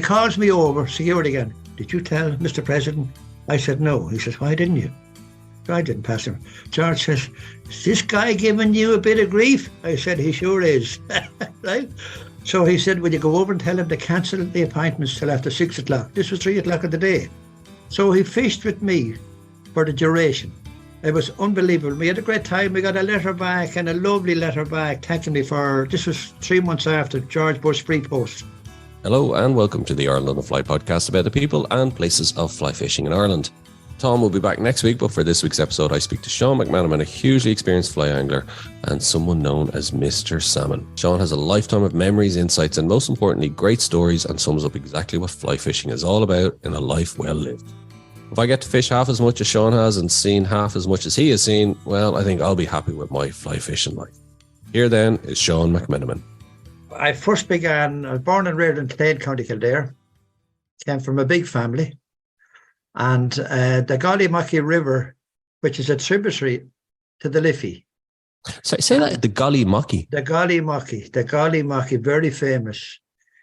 calls me over, security again. Did you tell Mr. President? I said, no. He says, why didn't you? I didn't pass him. George says, is this guy giving you a bit of grief? I said, he sure is. Right? So he said, will you go over and tell him to cancel the appointments till after 6 o'clock? This was 3 o'clock in the day. So he fished with me for the duration. It was unbelievable. We had a great time. We got a letter back, and a lovely letter back thanking me for, this was 3 months after George Bush free post. Hello and welcome to the Ireland on the Fly podcast about the people and places of fly fishing in Ireland. Tom will be back next week, but for this week's episode, I speak to Sean McManmon, a hugely experienced fly angler and someone known as Mr Salmon. Sean has a lifetime of memories, insights, and most importantly, great stories, and sums up exactly what fly fishing is all about in a life well lived. If I get to fish half as much as Sean has and seen half as much as he has seen, well, I think I'll be happy with my fly fishing life. Here then is Sean McManmon. I was born and reared in Clane, County Kildare. Came from a big family. And the Gallymucky River, which is a tributary to the Liffey. Say that, the Gallymucky. The Gallymucky, very famous.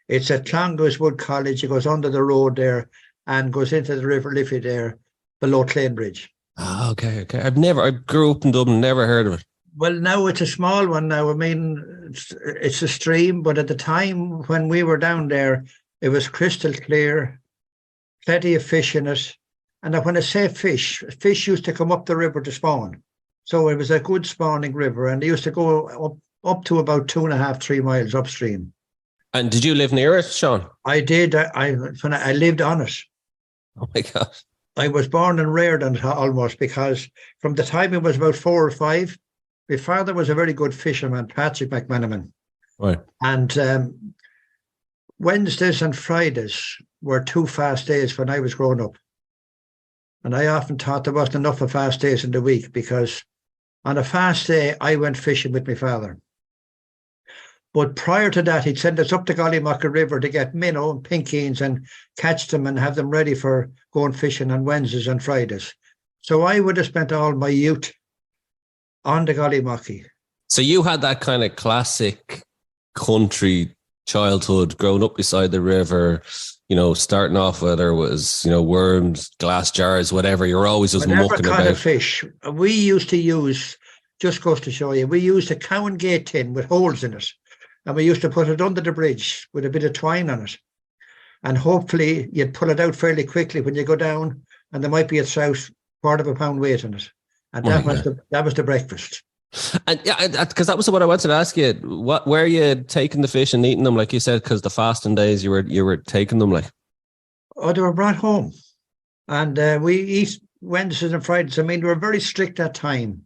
It's at Clongowes Wood College. It goes under the road there and goes into the River Liffey there below Clane Bridge. Ah, okay. I grew up in Dublin, never heard of it. Well, now it's a small one now. I mean, it's a stream, but at the time when we were down there, it was crystal clear, plenty of fish in it. And when I say fish used to come up the river to spawn. So it was a good spawning river, and they used to go up to about 2.5, 3 miles upstream. And did you live near it, Sean? I did. When I lived on it. Oh my God. I was born and reared on it almost, because from the time it was about 4 or 5, my father was a very good fisherman, Patrick McManmon. Right. And Wednesdays and Fridays were 2 fast days when I was growing up. And I often thought there wasn't enough of fast days in the week, because on a fast day, I went fishing with my father. But prior to that, he'd send us up the Gallymucky River to get minnow and pinkeens and catch them and have them ready for going fishing on Wednesdays and Fridays. So I would have spent all my youth on the Gallymucky. So you had that kind of classic country childhood, growing up beside the river, starting off whether it was, worms, glass jars, whatever. You're always just mucking about. Of fish we used to use, just goes to show you, we used a cow and gate tin with holes in it. And we used to put it under the bridge with a bit of twine on it. And hopefully you'd pull it out fairly quickly when you go down, and there might be a trout, 1/4 pound weight in it. And that was the breakfast. And yeah, because that was what I wanted to ask you. Where are you taking the fish and eating them, like you said? Because the fasting days you were taking them, like. Oh, they were brought home, and we eat Wednesdays and Fridays. I mean, we were very strict that time.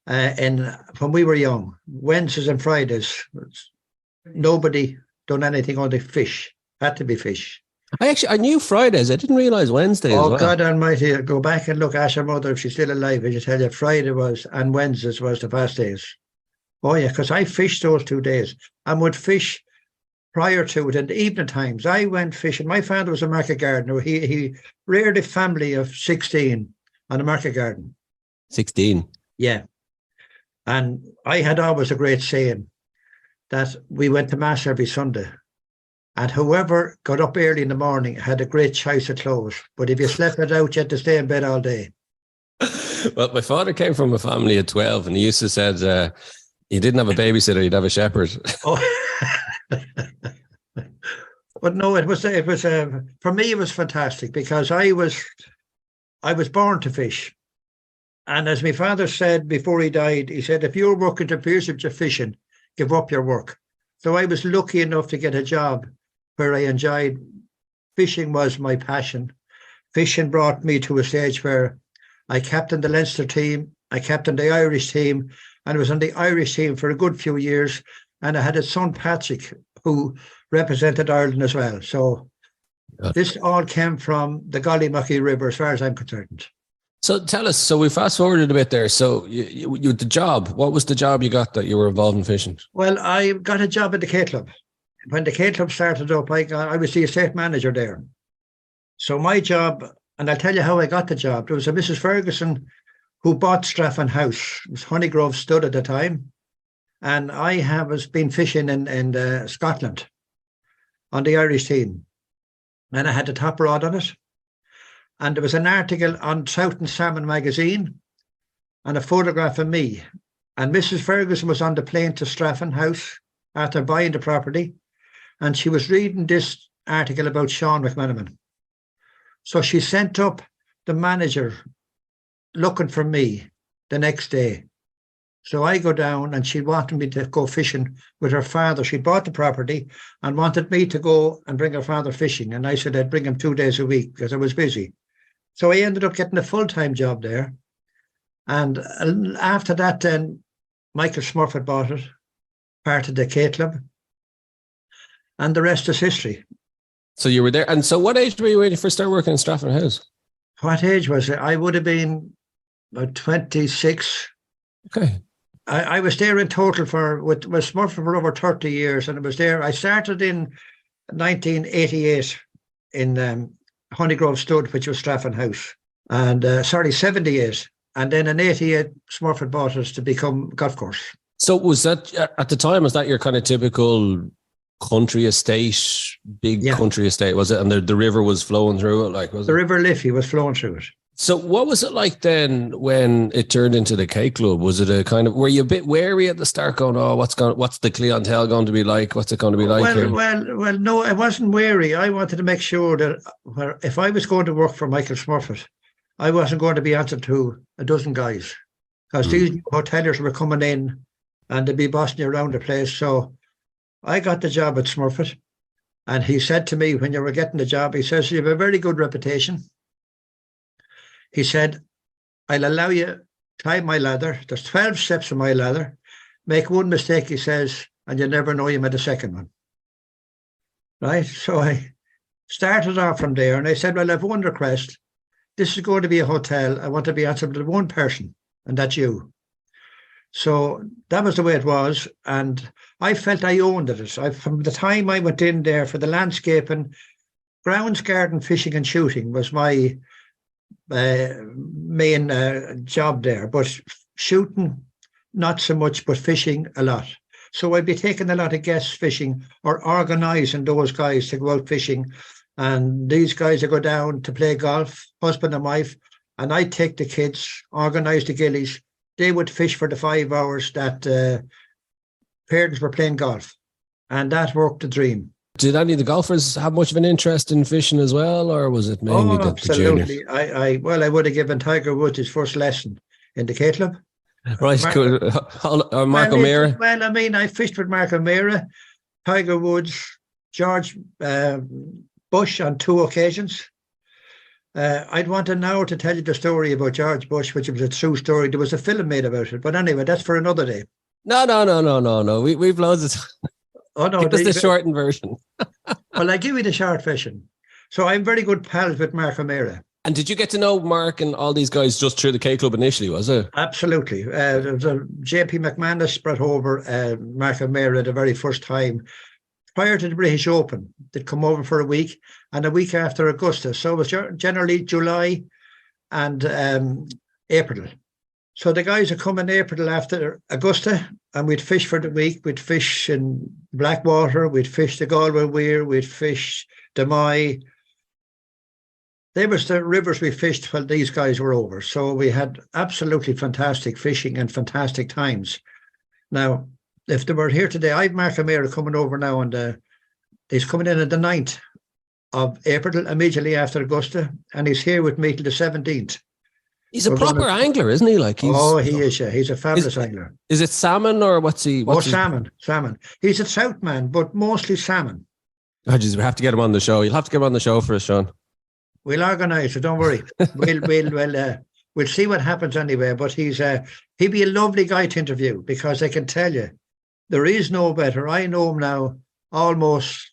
When we were young, Wednesdays and Fridays, nobody done anything on the fish. Had to be fish. I knew Fridays. I didn't realize Wednesdays. Oh, well. God Almighty! Go back and look. Ask your mother if she's still alive. I just tell you, Friday was and Wednesdays was the fast days. Oh yeah, because I fished those 2 days and would fish prior to it in the evening times. I went fishing. My father was a market gardener. He reared a family of 16 on a market garden. 16. Yeah, and I had always a great saying that we went to mass every Sunday. And whoever got up early in the morning had a great choice of clothes. But if you slept it out, you had to stay in bed all day. Well, my father came from a family of 12, and he used to say he didn't have a babysitter, he'd have a shepherd. Oh. But no, it was for me, it was fantastic, because I was born to fish. And as my father said before he died, he said, if you're working to pierce up your fishing, give up your work. So I was lucky enough to get a job where I enjoyed. Fishing was my passion. Fishing brought me to a stage where I captained the Leinster team, I captained the Irish team, and I was on the Irish team for a good few years. And I had a son, Patrick, who represented Ireland as well. So this all came from the Gallymucky River, as far as I'm concerned. So tell us, so we fast forwarded a bit there. So you the job, what was the job you got that you were involved in fishing? Well, I got a job at the K Club. When the K Club started up, I was the estate manager there. So my job, and I'll tell you how I got the job. There was a Mrs. Ferguson who bought Straffan House. It was Honeygrove Stud at the time. And I was been fishing in Scotland on the Irish team. and I had the top rod on it. And there was an article on South and Salmon magazine and a photograph of me. And Mrs. Ferguson was on the plane to Straffan House after buying the property. And she was reading this article about Sean McManmon. So she sent up the manager looking for me the next day. So I go down and she wanted me to go fishing with her father. She bought the property and wanted me to go and bring her father fishing. And I said I'd bring him 2 days a week because I was busy. So I ended up getting a full-time job there. And after that, then Michael Smurfett bought it, part of the K Club. And the rest is history. So you were there. And so what age were you when you first started working in Straffan House? What age was it? I would have been about 26. Okay. I was there in total with Smurfett for over 30 years. And I was there. I started in 1988 in Honeygrove Stud, which was Straffan House. And 78. And then in 88, Smurfett bought us to become golf course. So was that, at the time, was that your kind of typical country estate, country estate, was it? And the river was flowing through it, like, was it? The River Liffey was flowing through it. So what was it like then when it turned into the K Club? Was it a kind of, were you a bit wary at the start going, oh, what's the clientele going to be like? What's it going to be like here? Well, no, I wasn't wary. I wanted to make sure that if I was going to work for Michael Smurfett, I wasn't going to be answered to a dozen guys, because these hoteliers were coming in and they'd be bossing you around the place. So I got the job at Smurfett, and he said to me when you were getting the job, he says, you have a very good reputation. He said, I'll allow you climb my ladder. There's 12 steps on my ladder. Make one mistake, he says, and you never know you made a second one. Right? So I started off from there, and I said, well, I have one request. This is going to be a hotel. I want to be answered to one person, and that's you. So that was the way it was. And I felt I owned it. From the time I went in there for the landscaping, grounds, garden, fishing and shooting was my main job there. But shooting, not so much, but fishing a lot. So I'd be taking a lot of guests fishing or organising those guys to go out fishing. And these guys would go down to play golf, husband and wife, and I'd take the kids, organise the gillies. They would fish for the 5 hours that parents were playing golf. And that worked the dream. Did any of the golfers have much of an interest in fishing as well, or was it mainly the absolutely. juniors? I would have given Tiger Woods his first lesson in the K Club. Right, cool. Mark O'Meara? Well, I mean, I fished with Mark O'Meara, Tiger Woods, George Bush on 2 occasions. I'd want an hour to tell you the story about George Bush, which was a true story. There was a film made about it. But anyway, that's for another day. No. We've loads of time. Oh, no. Give us the shortened version. Well, I give you the short version. So I'm very good pals with Mark O'Meara. And did you get to know Mark and all these guys just through the K Club initially, was it? Absolutely. There was a JP McManus brought over Mark O'Meara the very first time. Prior to the British Open, they'd come over for a week, and a week after Augusta. So it was generally July and April. So the guys would come in April after Augusta, and we'd fish for the week. We'd fish in Blackwater, we'd fish the Galway Weir, we'd fish the Moy. They was the rivers we fished while these guys were over. So we had absolutely fantastic fishing and fantastic times. Now, if they were here today, I've Mark O'Meara coming over now, and he's coming in on the 9th of April, immediately after Augusta, and he's here with me till the 17th. He's a proper angler, isn't he? Like, he is. Yeah, he's a fabulous angler. Is it salmon or what's he? Salmon. He's a South man, but mostly salmon. Oh, geez, we have to get him on the show. You'll have to get him on the show for us, Sean. We'll organise it. Don't worry. We'll see what happens anyway. But he'd be a lovely guy to interview, because I can tell you, there is no better. I know him now almost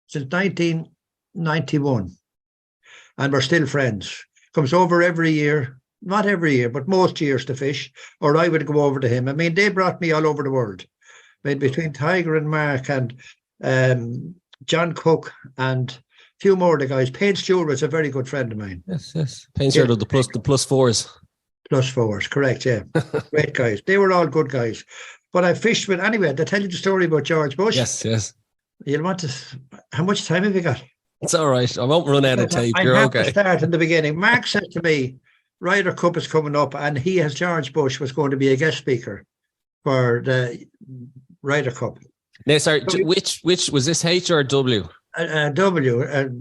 since 1991, and we're still friends. Comes over every year, not every year, but most years to fish, or I would go over to him. I mean, they brought me all over the world. I mean, between Tiger and Mark and John Cook and a few more of the guys. Payne Stewart was a very good friend of mine. Yes. Payne Stewart of the plus fours. Plus fours, correct, yeah. Great guys. They were all good guys. But I fished with, anyway, to tell you the story about George Bush. Yes. You'll want to, how much time have you got? It's all right. I won't run out of tape. I You're have to okay. start in the beginning. Mark said to me, Ryder Cup is coming up, and he, as George Bush, was going to be a guest speaker for the Ryder Cup. Now, sorry, which was this H or W? W.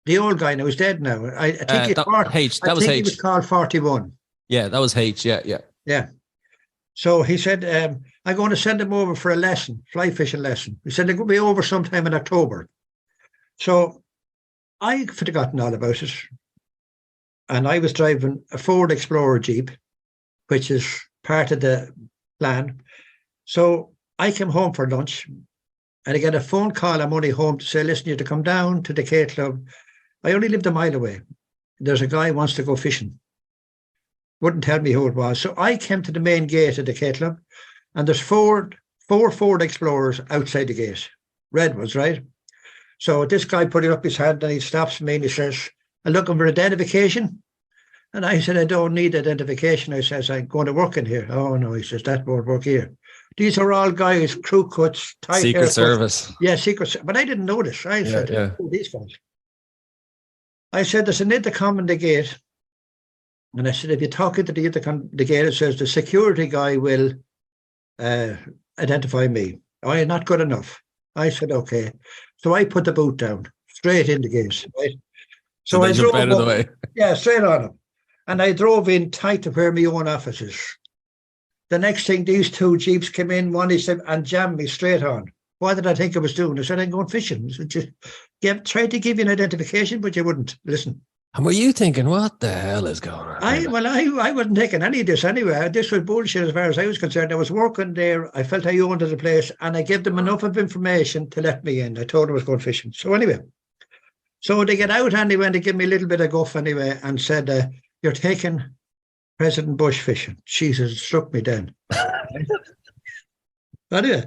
The old guy now, he's dead now. I think H. That was H. He was called 41. Yeah, that was H. Yeah. So he said, I'm going to send him over for a lesson, fly fishing lesson. He said it could be over sometime in October. So I'd forgotten all about it. And I was driving a Ford Explorer Jeep, which is part of the plan. So I came home for lunch and I get a phone call. I'm only home to say, listen, you have to come down to the K Club. I only lived a mile away. There's a guy who wants to go fishing. Wouldn't tell me who it was. So I came to the main gate of the K Club, and there's four Ford Explorers outside the gate. Red ones, right? So this guy put up his hand and he stops me and he says, I'm looking for identification. And I said, I don't need identification. I says, I'm going to work in here. Oh, no, he says, that won't work here. These are all guys, crew cuts, tight Secret haircuts. Service. Yeah, Secret Service. But I didn't know this. I said, who are these guys? I said, there's an intercom in the gate. And I said, if you're talking to the gate, it says the security guy will identify me. Oh, you're not good enough. I said, okay. So I put the boot down, straight in the gate. Right? So I drove out of the way. Yeah, straight on him. And I drove in tight to where my own office is. The next thing, these two Jeeps came in, one he said, and jammed me straight on. What did I think I was doing? I said, I'm going fishing. I said, just tried to give you an identification, but you wouldn't listen. And were you thinking, what the hell is going on? I wasn't taking any of this anyway. This was bullshit as far as I was concerned. I was working there. I felt I owned the place, and I gave them enough of information to let me in. I told them I was going fishing. So anyway, so they get out anyway, and they give me a little bit of guff anyway, and said, you're taking President Bush fishing. Jesus, it struck me then. Anyway,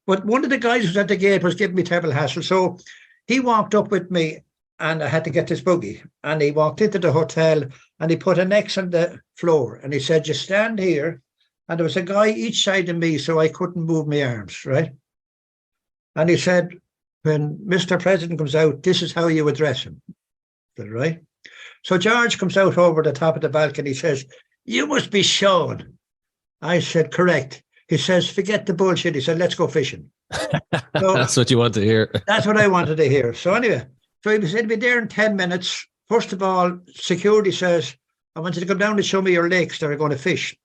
but one of the guys who was at the gate was giving me terrible hassle. So he walked up with me, and I had to get this buggy. And he walked into the hotel and he put an X on the floor. And he said, just stand here. And there was a guy each side of me, so I couldn't move my arms, right? And he said, when Mr. President comes out, this is how you address him. Said, right? So George comes out over the top of the balcony. He says, you must be Sean. I said, correct. He says, forget the bullshit. He said, let's go fishing. So that's what you want to hear. That's what I wanted to hear. So anyway, so he said, be there in 10 minutes. First of all, security says, I want you to come down and show me your lakes that are going to fish.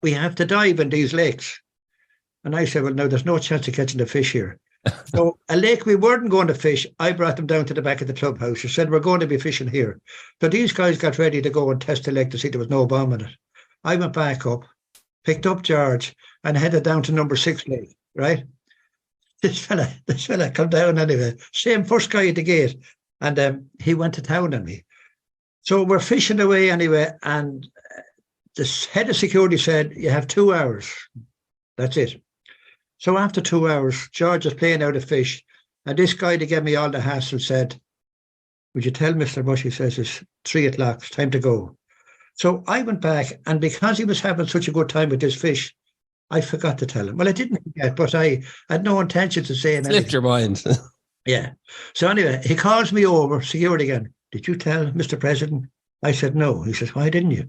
We have to dive in these lakes. And I said, well, no, there's no chance of catching the fish here. So a lake we weren't going to fish, I brought them down to the back of the clubhouse. I said, we're going to be fishing here. So these guys got ready to go and test the lake to see there was no bomb in it. I went back up, picked up George, and headed down to number 6 lake, right? This fella come down anyway. Same first guy at the gate. And he went to town on me. So we're fishing away anyway. And the head of security said, you have 2 hours. That's it. So after 2 hours, George is playing out a fish. And this guy that gave me all the hassle said, would you tell Mr. Bush, he says, it's 3 o'clock, it's time to go. So I went back, and because he was having such a good time with this fish, I forgot to tell him. Well, I didn't forget, but I had no intention to say anything. Slipped your mind. Yeah. So anyway, he calls me over, security again. Did you tell Mr. President? I said, no. He says, why didn't you?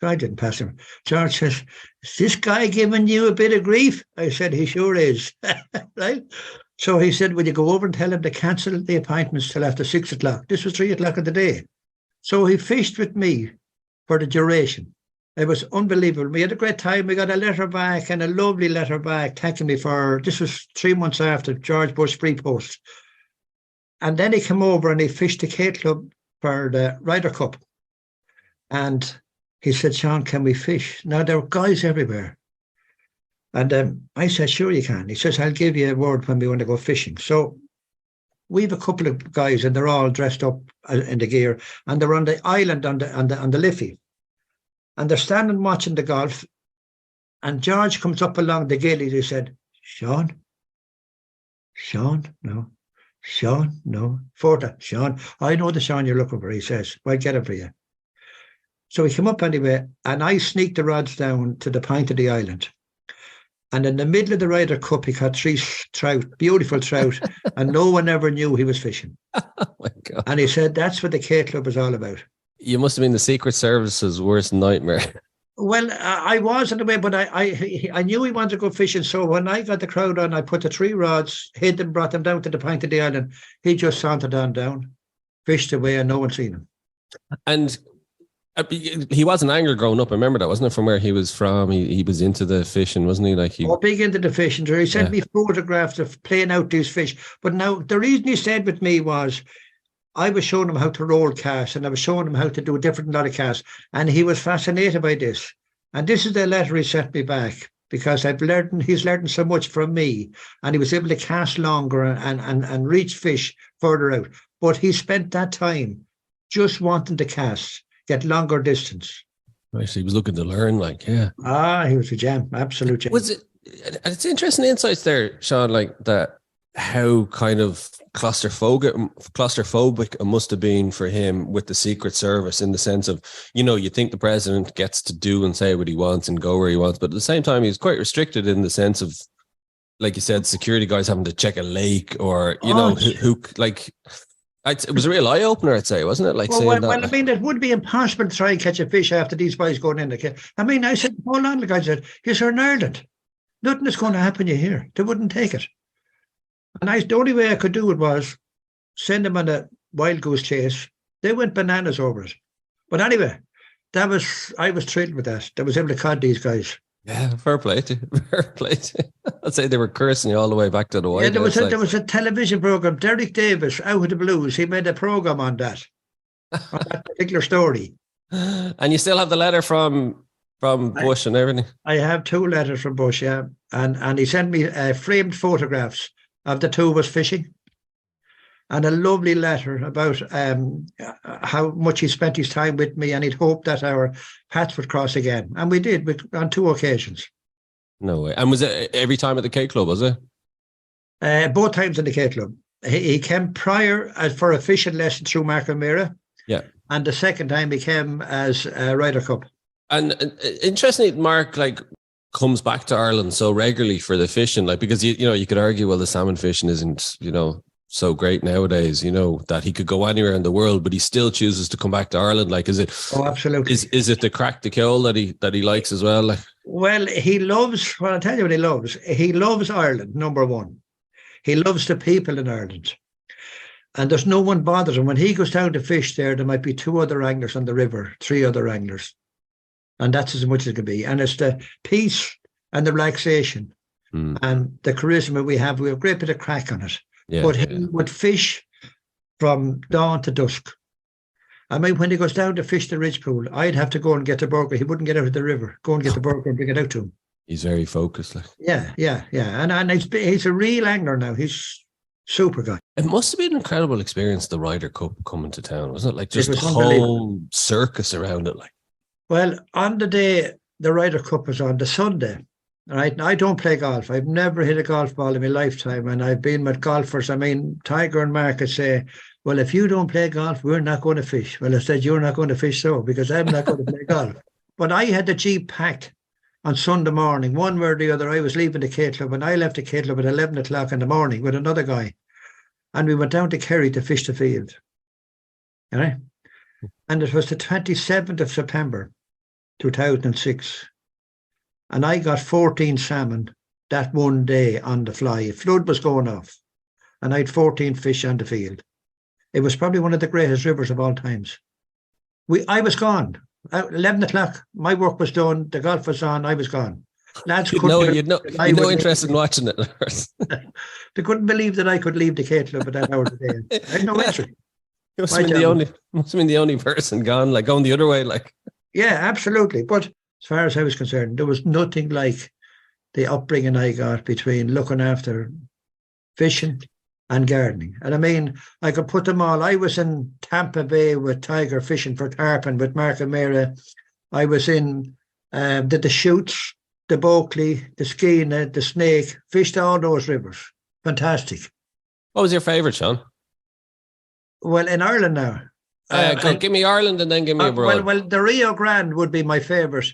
I didn't pass him. George says, is this guy giving you a bit of grief? I said, he sure is. Right? So he said, will you go over and tell him to cancel the appointments till after 6 o'clock? This was 3 o'clock of the day. So he fished with me for the duration. It was unbelievable. We had a great time. We got a letter back, and a lovely letter back thanking me for, this was 3 months after George Bush free post. And then he came over and he fished the K Club for the Ryder Cup. And he said, Sean, can we fish? Now, there were guys everywhere. And I said, sure you can. He says, I'll give you a word when we want to go fishing. So we have a couple of guys, and they're all dressed up in the gear, and they're on the island on the Liffey. And they're standing watching the golf. And George comes up along the gillies. He said, Sean, no. Sean, no. Forta, Sean, I know the Sean you're looking for, he says. I'll get it for you. So he came up anyway, and I sneaked the rods down to the point of the island. And in the middle of the Ryder Cup, he caught 3 trout, beautiful trout, and no one ever knew he was fishing. Oh my God. And he said that's what the K Club is all about. You must have been the Secret Service's worst nightmare. Well, I was in a way, but I knew he wanted to go fishing. So when I got the crowd on, I put the 3 rods, hid them, brought them down to the point of the island. He just sauntered on down, fished away, and no one seen him. And he was an angler growing up. I remember that, wasn't it? From where he was from, he was into the fishing, wasn't he? Big into the fishing. He sent me photographs of playing out these fish. But now the reason he stayed with me was I was showing him how to roll casts, and I was showing him how to do a different lot of casts, and he was fascinated by this. And this is the letter he sent me back, because he's learned so much from me, and he was able to cast longer and reach fish further out. But he spent that time just wanting to cast, get longer distance. Right, so he was looking to learn, he was a gem, absolute gem. It's interesting insights there, Sean, like that, how kind of claustrophobic it must have been for him with the Secret Service, in the sense of, you think the president gets to do and say what he wants and go where he wants, but at the same time he's quite restricted in the sense of, like you said, security guys having to check a lake, or it was a real eye opener, I'd say, wasn't it? I mean, it would be impossible to try and catch a fish after these boys going in. I mean, I said, hold on, the guy said, you're in Ireland. Nothing is going to happen to you here. They wouldn't take it. And the only way I could do it was send them on a wild goose chase. They went bananas over it. But anyway, I was thrilled with that. I was able to caught these guys. Yeah, fair play to I'd say they were cursing you all the way back to the white. Yeah, there was a television program, Derek Davis, Out of the Blues. He made a program on that particular story. And you still have the letter from Bush and everything? I have 2 letters from Bush, yeah. And he sent me framed photographs of the 2 of us fishing, and a lovely letter about how much he spent his time with me, and he'd hoped that our paths would cross again. And we did on 2 occasions. No way. And was it every time at the K Club, was it? Both times in the K Club. He came prior for a fishing lesson through Mark O'Meara. Yeah. And the second time he came as a Ryder Cup. And interestingly, Mark, comes back to Ireland so regularly for the fishing, because you could argue, well, the salmon fishing isn't, so great nowadays, that he could go anywhere in the world, but he still chooses to come back to Ireland. Is it? Oh, absolutely. Is it the crack the kill that he likes as well? Well, he loves. Well, I'll tell you what he loves. He loves Ireland. Number one, he loves the people in Ireland, and there's no one bothers him when he goes down to fish. There might be 2 other anglers on the river, 3 other anglers, and that's as much as it can be. And it's the peace and the relaxation and the charisma we have. We have a great bit of crack on it. Yeah, but he would fish from dawn to dusk. I mean, when he goes down to fish the ridge pool, I'd have to go and get the burger. He wouldn't get out of the river. Go and get the burger and bring it out to him. He's very focused. Yeah. And he's a real angler now. He's super guy. It must have been an incredible experience, the Ryder Cup coming to town, wasn't it? Just the whole circus around it. Well, on the day the Ryder Cup was on, the Sunday, right? And I don't play golf. I've never hit a golf ball in my lifetime. And I've been with golfers. I mean, Tiger and Mark would say, well, if you don't play golf, we're not going to fish. Well, I said, you're not going to fish, so, because I'm not going to play golf. But I had the Jeep packed on Sunday morning, one way or the other. I was leaving the K Club, and I left the K Club at 11 o'clock in the morning with another guy. And we went down to Kerry to fish the field. Right? And it was the 27th of September, 2006. And I got 14 salmon that one day on the fly. Flood was going off. And I had 14 fish on the field. It was probably one of the greatest rivers of all times. I was gone. At 11 o'clock, my work was done. The golf was on. I was gone. Lads you'd no interest in watching it. They couldn't believe that I could leave the K Club at that hour of the day. I had no interest. You must have been the only person gone, going the other way. Yeah, absolutely. But as far as I was concerned, there was nothing like the upbringing I got between looking after fishing and gardening. And I mean, I could put them all. I was in Tampa Bay with Tiger fishing for tarpon with Mark O'Meara. I was in the Shoots, the Bulkley, the Skeena, the Snake, fished all those rivers. Fantastic. What was your favourite, Sean? Well, in Ireland now. Give me Ireland and then give me abroad. Well, the Rio Grande would be my favourite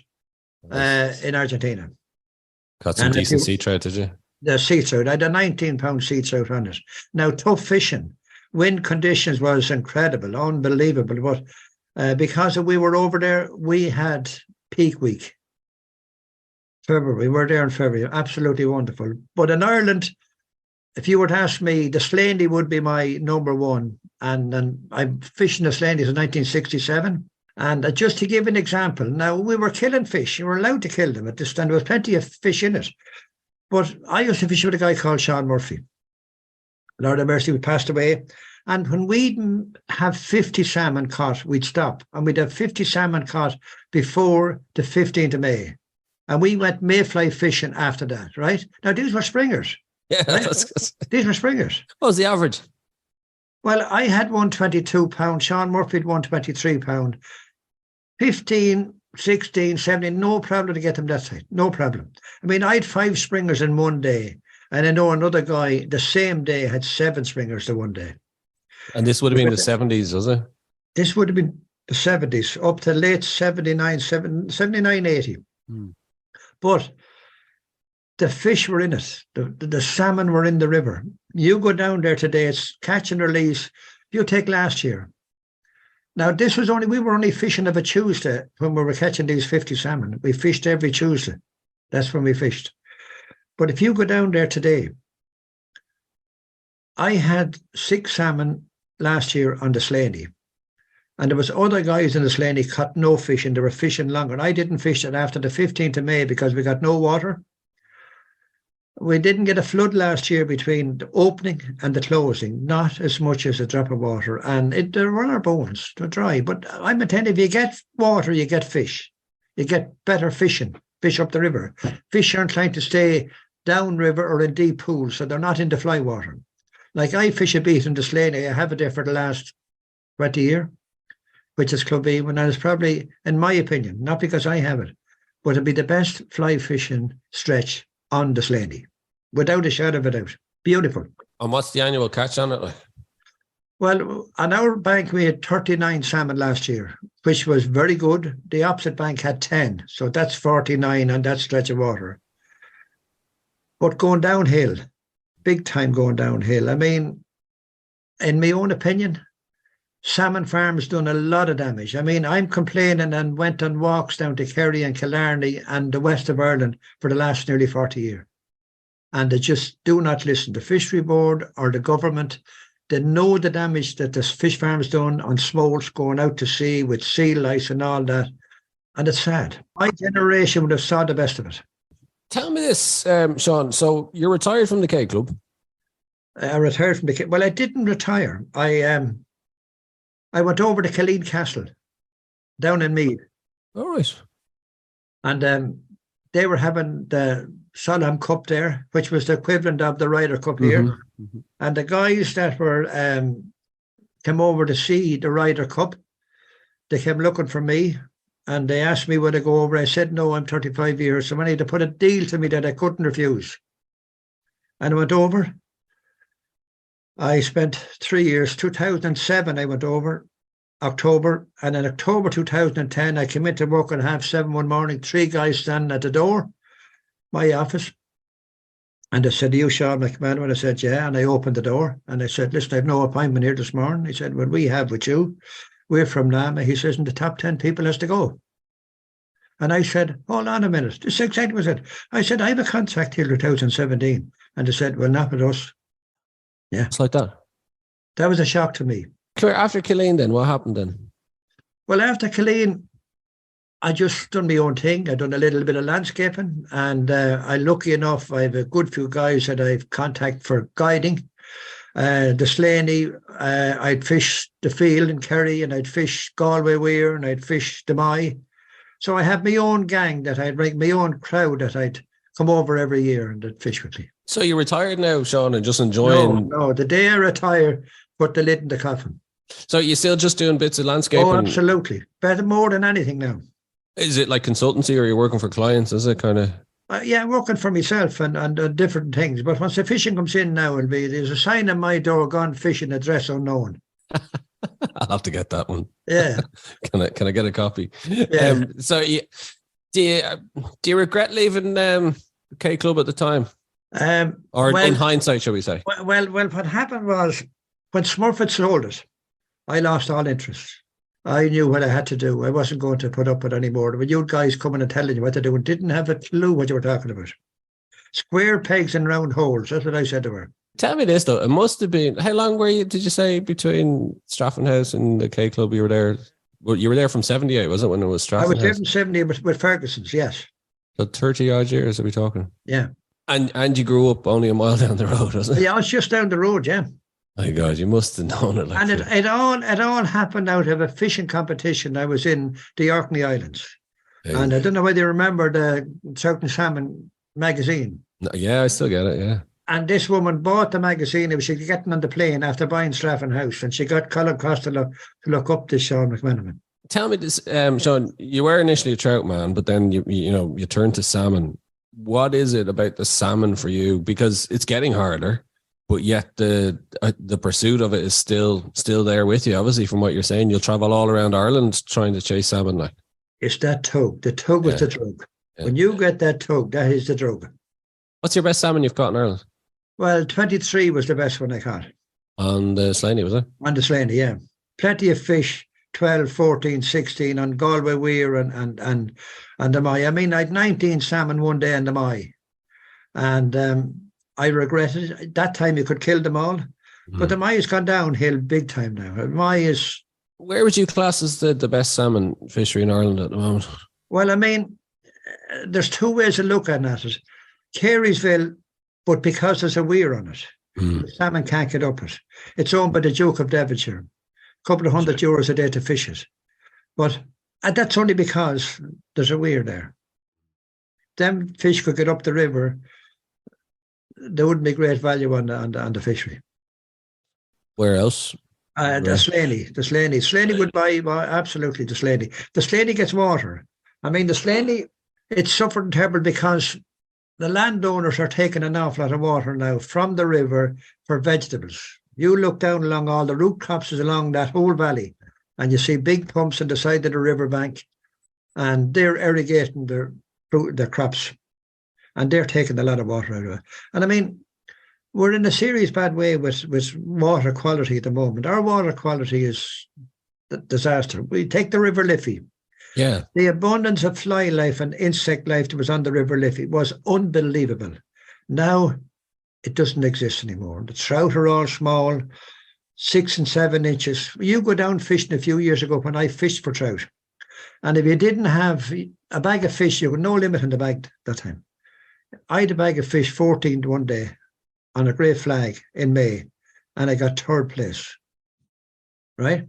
in Argentina. Got some decent sea trout, did you? The sea trout. I had a 19-pound sea trout on it. Now, tough fishing. Wind conditions was incredible, unbelievable. But because we were over there, we had peak week. February. We were there in February. Absolutely wonderful. But in Ireland, if you were to ask me, the Slaney would be my number one. And I'm fishing the Slaney since 1967. And just to give an example, now we were killing fish. You were allowed to kill them at this time. There was plenty of fish in it. But I used to fish with a guy called Sean Murphy. Lord of mercy, we passed away. And when we'd have 50 salmon caught, we'd stop. And we'd have 50 salmon caught before the 15th of May. And we went mayfly fishing after that, right? Now, these were springers. Yeah, right? These were springers. What was the average? Well, I had 122 pounds. Sean Murphy had 123 pound. 15, 16, 17, no problem to get them that side. No problem. I mean, I had 5 springers in one day. And I know another guy the same day had 7 springers the one day. And this would have been the 70s, was it? This would have been the 70s, up to late 79, 80. But the fish were in it. The salmon were in the river. You go down there today, it's catch and release. You take last year. Now, we were only fishing of a Tuesday when we were catching these 50 salmon. We fished every Tuesday. That's when we fished. But if you go down there today, I had 6 salmon last year on the Slaney. And there was other guys in the Slaney caught no fish and they were fishing longer. And I didn't fish it after the 15th of May because we got no water. We didn't get a flood last year between the opening and the closing, not as much as a drop of water. And there were our bones to dry. But I'm intending if you get water, you get fish. You get better fishing, fish up the river. Fish aren't trying to stay downriver or in deep pools, so they're not in the fly water. Like I fish a beat in the Slaney, I have it there for the last 20 years, which is Club Even, and it's probably, in my opinion, not because I have it, but it'd be the best fly fishing stretch on the Slaney, without a shadow of a doubt. Beautiful. And what's the annual catch on it like? Well, on our bank, we had 39 salmon last year, which was very good. The opposite bank had 10, so that's 49 on that stretch of water. But going downhill, big time going downhill. I mean, in my own opinion, salmon farms done a lot of damage. I mean, I'm complaining and went on walks down to Kerry and Killarney and the west of Ireland for the last nearly 40 years. And they just do not listen. The Fishery Board or the government, they know the damage that the fish farms done on smolts going out to sea with sea lice and all that. And it's sad. My generation would have saw the best of it. Tell me this, Sean. So you're retired from the K Club? I retired from the K. Well, I didn't retire. I went over to Killeen Castle down in Meath. All right. And they were having the Solam Cup there, which was the equivalent of the Ryder Cup here. Mm-hmm. And the guys that were came over to see the Ryder Cup, they came looking for me. And they asked me would I go over. I said, no, I'm 35 years. So I need to put a deal to me that I couldn't refuse. And I went over. I spent 3 years. 2007, I went over, October. And in October 2010, I came into work at 7:30 one morning. 3 guys standing at the door, my office. And they said, are you Sean McManmon? I said, yeah. And I opened the door. And I said, listen, I have no appointment here this morning. He said, well, we have with you. We're from Nama. He says, in the top 10 people has to go. And I said, hold on a minute. This is exactly what I said. I said, I have a contract till 2017. And they said, well, not with us. Yeah. It's like that. That was a shock to me. After Killeen then, what happened then? Well, after Killeen, I just done my own thing. I done a little bit of landscaping. And I'm lucky enough, I have a good few guys that I've contact for guiding. The Slaney, I'd fish the field in Kerry and I'd fish Galway Weir and I'd fish the Mai. So I have my own gang that I'd bring, my own crowd that I'd come over every year and they'd fish with me. So you're retired now, Sean, and just enjoying... No, the day I retire, put the lid in the coffin. So you're still just doing bits of landscaping? Oh, absolutely. Better more than anything now. Is it like consultancy or you're working for clients? Is it kind of... Yeah, working for myself and different things. But once the fishing comes in now, there's a sign on my door, gone fishing, address unknown. I'll have to get that one. Yeah. Can I get a copy? Yeah. So do you regret leaving K Club at the time? Or Well, in hindsight, shall we say? well, what happened was when Smurfit sold it, I lost all interest. I knew what I had to do. I wasn't going to put up with any more. When you guys coming and telling you what to do and didn't have a clue what you were talking about. Square pegs and round holes. That's what I said to her. Tell me this, though. It must have been, how long did you say, between Strafford House and the K Club you were there? Well, you were there from 78, was it, when it was Strafford House? I was there from 70 with Ferguson's, yes. So 30 odd years are we talking? Yeah. And you grew up only a mile down the road, wasn't it? Yeah, I was just down the road, yeah. My God, you must have known it. And it all happened out of a fishing competition. I was in the Orkney Islands. Hey. And I don't know whether you remember the Mr Salmon magazine. Yeah, I still get it, yeah. And this woman bought the magazine. She was getting on the plane after buying Strafford House, and she got Colin Costello to look up this Sean McManmon. Tell me this, Sean, you were initially a trout man, but then you turned to salmon. What is it about the salmon for you? Because it's getting harder, but yet the pursuit of it is still there with you. Obviously, from what you're saying, you'll travel all around Ireland trying to chase salmon. Like, it's that tug. The tug is the drug. Yeah. When you get that tug, that is the drug. What's your best salmon you've caught in Ireland? Well, 23 was the best one I caught. On the Slaney, was it? On the Slaney, yeah. Plenty of fish, 12, 14, 16 on Galway Weir and the Mai. I mean, I had 19 salmon one day in the Mai. And I regretted it. That time you could kill them all. But the Mai has gone downhill big time now. The Mai is... Where would you class as the best salmon fishery in Ireland at the moment? Well, I mean, there's two ways of looking at it. Carysville, but because there's a weir on it, the salmon can't get up it. It's owned by the Duke of Devonshire. A couple of €100 a day to fish it. But that's only because there's a weir there. Them fish could get up the river. There wouldn't be great value on the fishery. Where else? The Slaney. Slaney would buy, absolutely, the Slaney. The Slaney gets water. I mean, the Slaney, it's suffering terrible because the landowners are taking an awful lot of water now from the river for vegetables. You look down along all the root copses along that whole valley and you see big pumps on the side of the riverbank and they're irrigating their crops and they're taking a lot of water out of it. And I mean, we're in a serious bad way with water quality at the moment. Our water quality is a disaster. We take the River Liffey. Yeah. The abundance of fly life and insect life that was on the River Liffey was unbelievable. Now it doesn't exist anymore. The trout are all small, 6 and 7 inches. You go down fishing a few years ago when I fished for trout. And if you didn't have a bag of fish, you had no limit in the bag that time. I had a bag of fish 14 one day on a grey flag in May, and I got 3rd place. Right?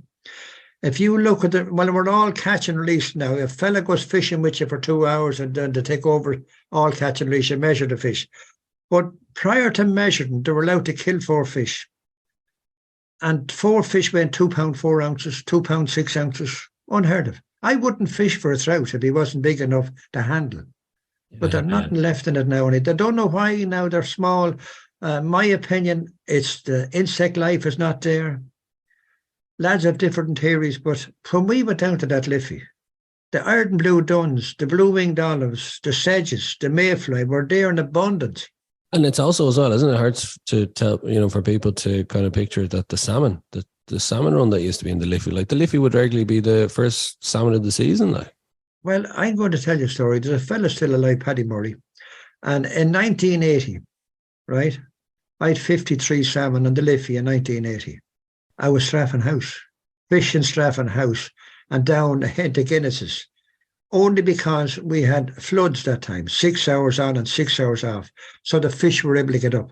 If you look at we're all catch and release now. If a fella goes fishing with you for 2 hours and then to take over all catch and release, you measure the fish. But prior to measuring, they were allowed to kill 4 fish. And 4 fish weighed 2 pound 4 ounces, 2 pound 6 ounces. Unheard of. I wouldn't fish for a trout if he wasn't big enough to handle. But there's nothing left in it now. And they don't know why now they're small. My opinion, it's the insect life is not there. Lads have different theories, but when we went down to that Liffey, the iron blue duns, the blue-winged olives, the sedges, the mayfly were there in abundance. And it's also as well, isn't it, hard to tell, for people to kind of picture that the salmon run that used to be in the Liffey, like the Liffey would regularly be the first salmon of the season, like. Well, I'm going to tell you a story. There's a fella still alive, Paddy Murray, and in 1980, right, I had 53 salmon on the Liffey in 1980. I was Strafford House, fishing Strafford House and down into Guinness's, only because we had floods that time, 6 hours on and 6 hours off. So the fish were able to get up.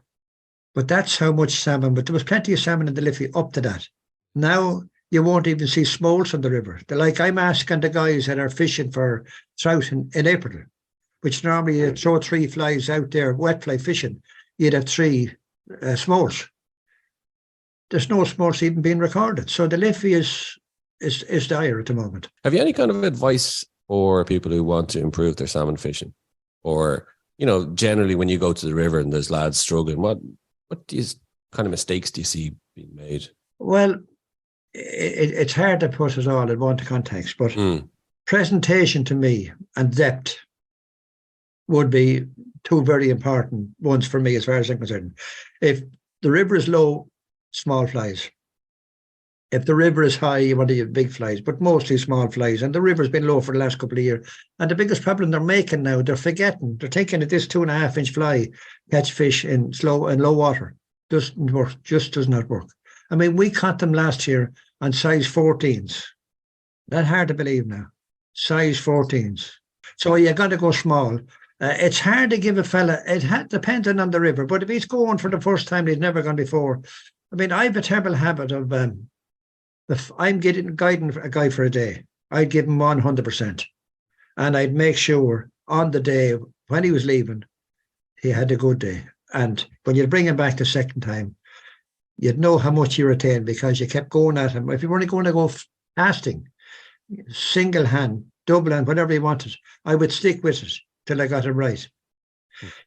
But that's how much salmon, but there was plenty of salmon in the Liffey up to that. Now you won't even see smolts on the river. I'm asking the guys that are fishing for trout in April, which normally you throw 3 flies out there, wet fly fishing, you'd have 3 smolts. There's no smolts even being recorded. So the Liffey is dire at the moment. Have you any kind of advice for people who want to improve their salmon fishing? Or, generally when you go to the river and there's lads struggling, what kind of mistakes do you see being made? Well, it's hard to put it all in one context, but presentation to me and depth would be two very important ones for me as far as I'm concerned. If the river is low, small flies. If the river is high, you want to have big flies, but mostly small flies. And the river's been low for the last couple of years. And the biggest problem they're making now, they're forgetting. They're thinking that this 2.5-inch fly catch fish in low water. Doesn't work, just does not work. I mean, we caught them last year on size 14s. That's hard to believe now. Size 14s. So you got to go small. It's hard to give a fella, depending on the river, but if he's going for the first time, he's never gone before. I mean, I have a terrible habit of, I'm guiding a guy for a day. I'd give him 100%. And I'd make sure on the day when he was leaving, he had a good day. And when you bring him back the second time, you'd know how much you retained because you kept going at him. If you were only going to go casting, single hand, double hand, whatever you wanted, I would stick with it till I got it right.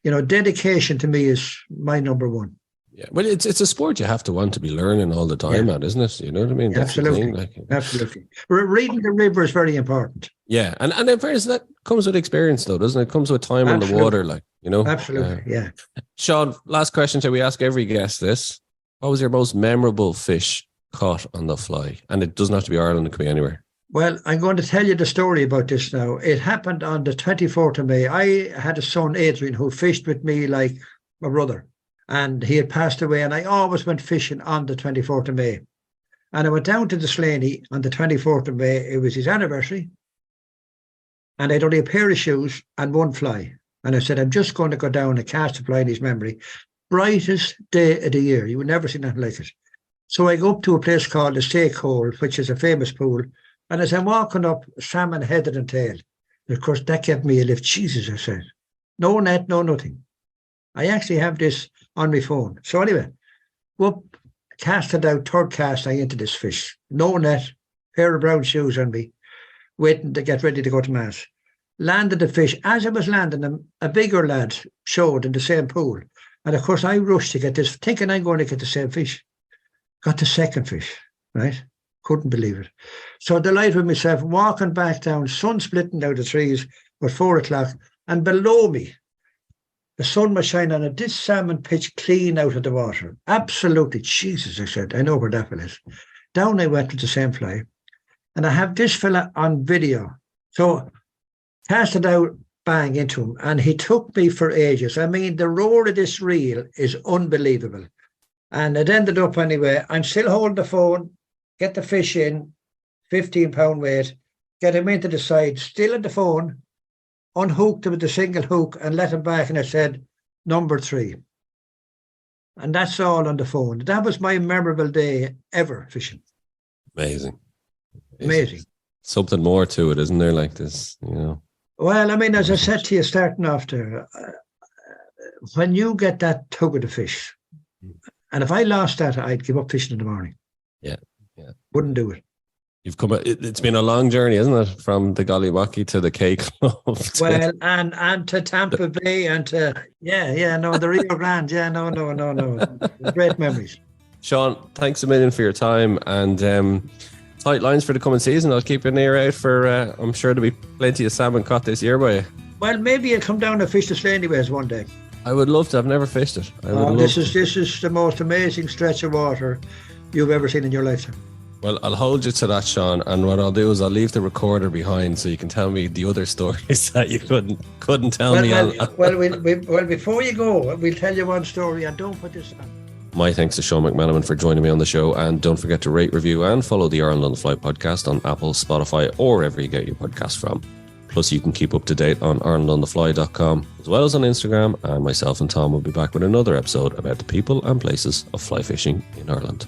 You know, dedication to me is my number one. Yeah, well, it's a sport you have to want to be learning all the time at, isn't it? You know what I mean? That's absolutely, absolutely. Reading the river is very important. Yeah, and in fairness, that comes with experience, though, doesn't it? It comes with time on the water, like, you know. Absolutely, yeah. Sean, last question. Shall we ask every guest this? What was your most memorable fish caught on the fly? And it doesn't have to be Ireland; it could be anywhere. Well, I'm going to tell you the story about this now. It happened on the 24th of May. I had a son, Adrian, who fished with me like my brother. And he had passed away, and I always went fishing on the 24th of May. And I went down to the Slaney on the 24th of May. It was his anniversary. And I had only a pair of shoes and one fly. And I said, I'm just going to go down and cast a fly in his memory. Brightest day of the year. You would never see nothing like it. So I go up to a place called the Stake Hole, which is a famous pool. And as I'm walking up, salmon headed and tail. And of course, that gave me a lift. Jesus, I said. No net, no nothing. I actually have this on my phone. So anyway, whoop, cast it out, third cast, I into this fish. No net, pair of brown shoes on me, waiting to get ready to go to mass. Landed the fish. As I was landing them, a bigger lad showed in the same pool. And of course, I rushed to get this, thinking I'm going to get the same fish. Got the second fish, right? Couldn't believe it. So delighted with myself, walking back down, sun splitting out the trees, at 4 o'clock, and below me, the sun was shining on it. This salmon pitched clean out of the water. Absolutely. Jesus, I said, I know where that fella is. Down I went with the same fly. And I have this fella on video. So cast it out, bang, into him. And he took me for ages. I mean, the roar of this reel is unbelievable. And it ended up anyway. I'm still holding the phone, get the fish in, 15-pound weight, get him into the side, still on the phone, unhooked him with the single hook and let him back, and I said, number 3. And that's all on the phone. That was my memorable day ever fishing. Amazing. Something more to it, isn't there, like this, you know? Well, I mean, as I said to you starting off there, when you get that tug of the fish, and if I lost that, I'd give up fishing in the morning. Yeah. Wouldn't do it. You've come. It's been a long journey, isn't it, from the Gollywackie to the K Club? Well, and to Tampa Bay and to the Rio Grande. Yeah, no. Great memories. Sean, thanks a million for your time and tight lines for the coming season. I'll keep an ear out for. I'm sure there'll be plenty of salmon caught this year by you. Well, maybe you'll come down and fish the Slaneyways one day. I would love to. I've never fished it. This is the most amazing stretch of water you've ever seen in your lifetime. Well, I'll hold you to that, Sean, and what I'll do is I'll leave the recorder behind so you can tell me the other stories that you couldn't tell me. Well, before you go, we'll tell you one story, and don't put this on. My thanks to Sean McManmon for joining me on the show, and don't forget to rate, review and follow the Ireland on the Fly podcast on Apple, Spotify or wherever you get your podcast from. Plus, you can keep up to date on IrelandOnTheFly.com as well as on Instagram, and myself and Tom will be back with another episode about the people and places of fly fishing in Ireland.